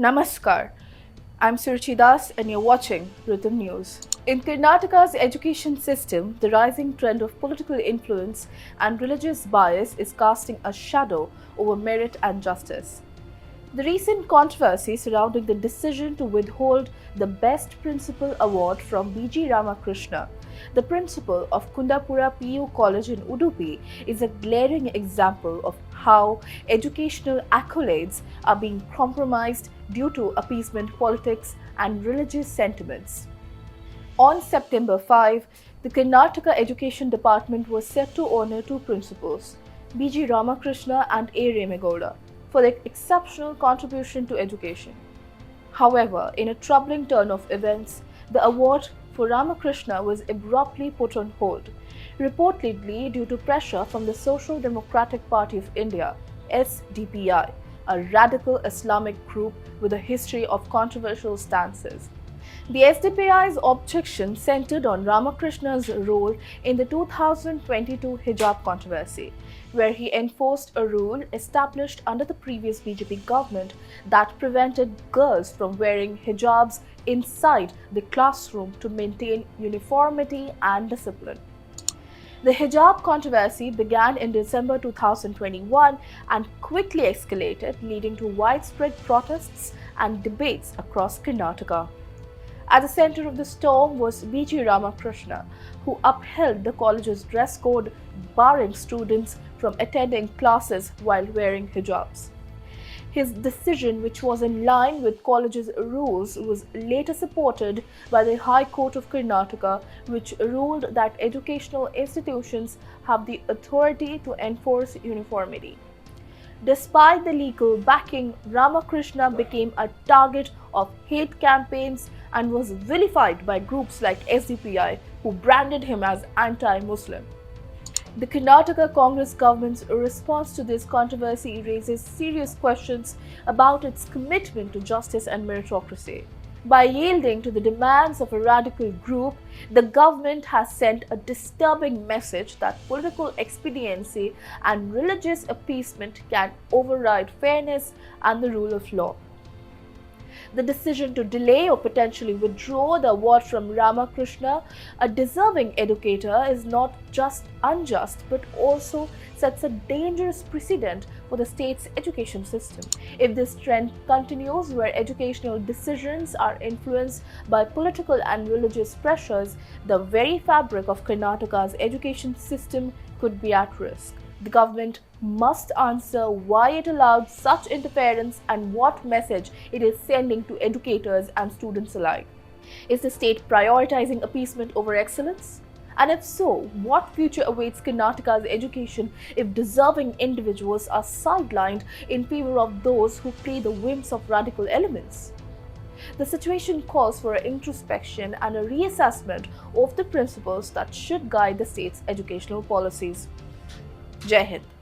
Namaskar, I'm Suruchi Das and you're watching Ritam News. In Karnataka's education system, the rising trend of political influence and religious bias is casting a shadow over merit and justice. The recent controversy surrounding the decision to withhold the Best Principal Award from B.G. Ramakrishna, the principal of Kundapura PU College in Udupi, is a glaring example of how educational accolades are being compromised due to appeasement politics and religious sentiments. On September 5, the Karnataka Education Department was set to honor two principals, B.G. Ramakrishna and A. Remegowda, for their exceptional contribution to education. However, in a troubling turn of events, the award for Ramakrishna was abruptly put on hold, reportedly due to pressure from the Social Democratic Party of India, SDPI, a radical Islamic group with a history of controversial stances. The SDPI's objection centered on Ramakrishna's role in the 2022 hijab controversy, where he enforced a rule established under the previous BJP government that prevented girls from wearing hijabs inside the classroom to maintain uniformity and discipline. The hijab controversy began in December 2021 and quickly escalated, leading to widespread protests and debates across Karnataka. At the center of the storm was B.G. Ramakrishna, who upheld the college's dress code, barring students from attending classes while wearing hijabs. His decision, which was in line with college's rules, was later supported by the High Court of Karnataka, which ruled that educational institutions have the authority to enforce uniformity. Despite the legal backing, Ramakrishna became a target of hate campaigns and was vilified by groups like SDPI, who branded him as anti-Muslim. The Karnataka Congress government's response to this controversy raises serious questions about its commitment to justice and meritocracy. By yielding to the demands of a radical group, the government has sent a disturbing message that political expediency and religious appeasement can override fairness and the rule of law. The decision to delay or potentially withdraw the award from Ramakrishna, a deserving educator, is not just unjust but also sets a dangerous precedent for the state's education system. If this trend continues, where educational decisions are influenced by political and religious pressures, the very fabric of Karnataka's education system could be at risk. The government must answer why it allowed such interference and what message it is sending to educators and students alike. Is the state prioritizing appeasement over excellence? And if so, what future awaits Karnataka's education if deserving individuals are sidelined in favor of those who play the whims of radical elements? The situation calls for introspection and a reassessment of the principles that should guide the state's educational policies. Jai Hind.